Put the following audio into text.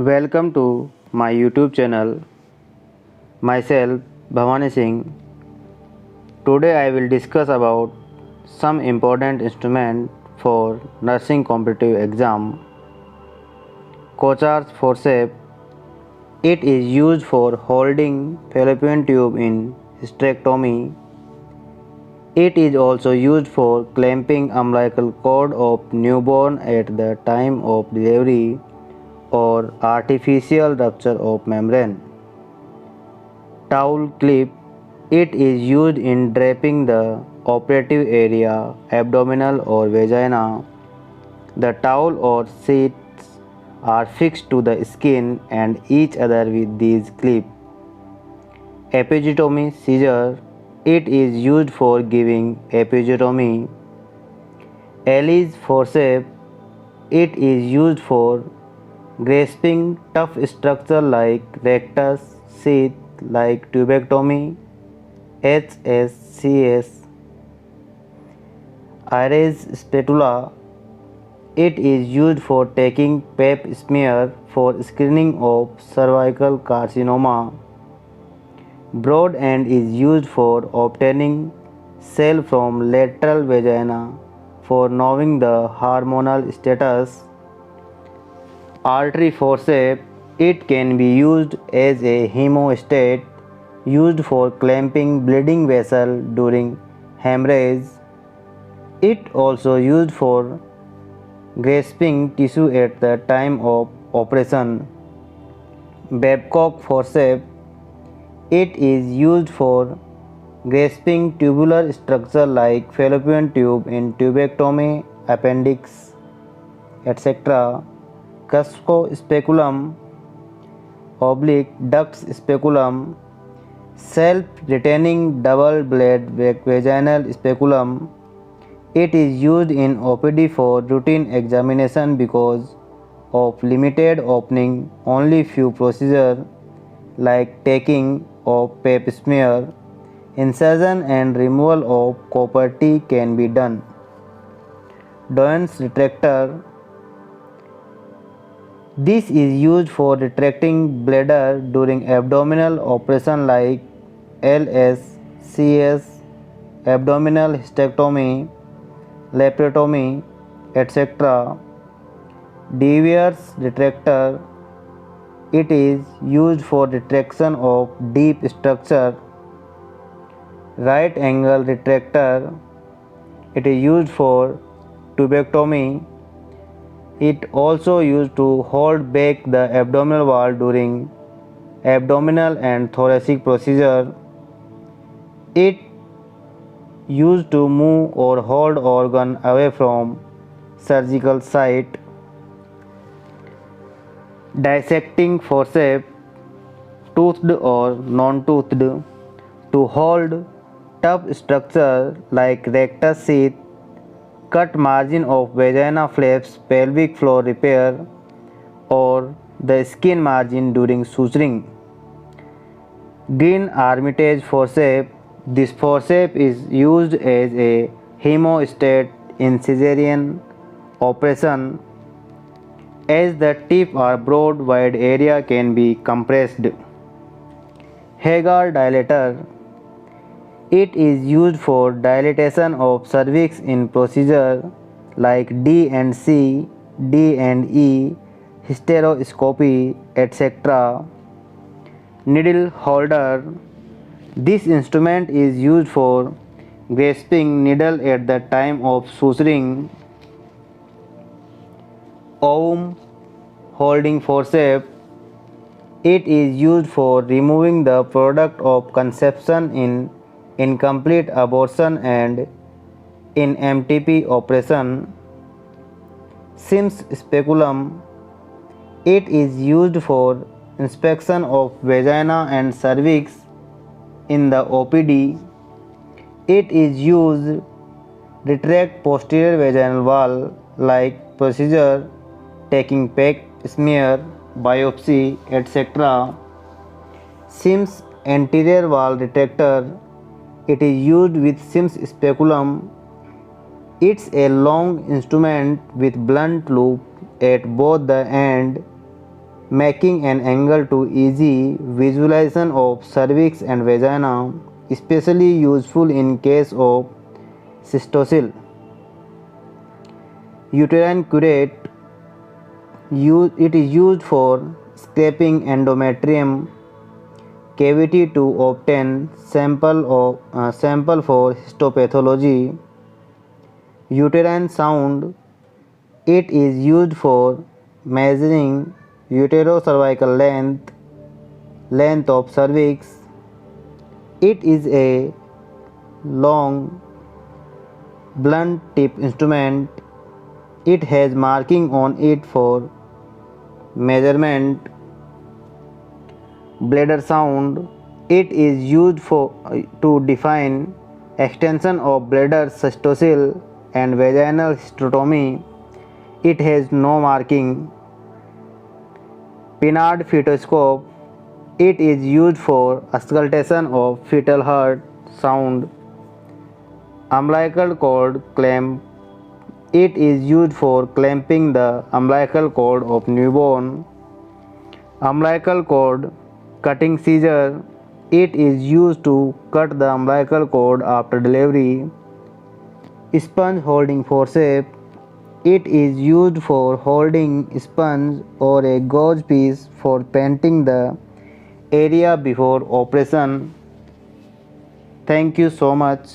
Welcome to my YouTube channel. Myself Bhawani Singh. Today I will discuss about some important instrument for nursing competitive exam. Cochar's forceps. It is used for holding fallopian tube in hysterectomy. It is also used for clamping umbilical cord of newborn at the time of delivery or artificial rupture of membrane. Towel clip. It is used in draping the operative area, abdominal or vagina. The towel or sheets are fixed to the skin and each other with these clips. Episiotomy scissor. It is used for giving episiotomy. Aiims forceps. It is used for grasping tough structure like rectus, sheath like tubectomy, HSCS. Aiims spatula. It is used for taking pap smear for screening of cervical carcinoma. Broad end is used for obtaining cell from lateral vagina for knowing the hormonal status. Artery forceps. It can be used as a hemostat, used for clamping bleeding vessel during hemorrhage. It also used for grasping tissue at the time of operation. Babcock forceps. It is used for grasping tubular structure like fallopian tube in tubectomy, appendix, etc. Cusco speculum (ductus speculum), self-retaining double blade vaginal speculum. It is used in OPD for routine examination because of limited opening. Only few procedures like taking of pap smear, incision and removal of copper T can be done. Doyne's retractor. This is used for retracting bladder during abdominal operation like LS, abdominal hysterectomy, laparotomy, etc. Devier's retractor. It is used for retraction of deep structure. Right angle retractor. It is used for tubectomy. It also used to hold back the abdominal wall during abdominal and thoracic procedure. It used to move or hold organ away from surgical site. Dissecting forceps, toothed or non-toothed, to hold tough structure like rectus sheath, cut margin of vagina flaps, pelvic floor repair, or the skin margin during suturing. Green Armitage forceps. This forceps is used as a hemostat in caesarean operation. As the tip or broad wide area can be compressed. Hagar dilator. It is used for dilatation of cervix in procedure like D and C, D and E, hysteroscopy, etc. Needle holder. This instrument is used for grasping needle at the time of suturing. Ovum holding forceps. It is used for removing the product of conception in incomplete abortion and in MTP operation. Sims speculum. It is used for inspection of vagina and cervix in the OPD. It is used retract posterior vaginal wall like procedure taking pap smear, biopsy, etc. Sims anterior wall retractor. It is used with Sims speculum. It's a long instrument with blunt loop at both the end. making an angle to easy visualization of cervix and vagina, especially useful in case of cystocele. Uterine curette, it is used for scraping endometrium cavity to obtain sample for histopathology. Uterine sound, it is used for measuring uterocervical length of cervix. It is a long blunt tip instrument. It has marking on it for measurement. Bladder sound, it is used to define extension of bladder cystocele and vaginal hysterectomy. It has no marking. Pinard fetoscope, it is used for auscultation of fetal heart sound. Umbilical cord clamp, it is used for clamping the umbilical cord of newborn. Umbilical cord cutting scissor, it is used to cut the umbilical cord after delivery. Sponge holding forceps, it is used for holding sponge or a gauze piece for painting the area before operation. Thank you so much.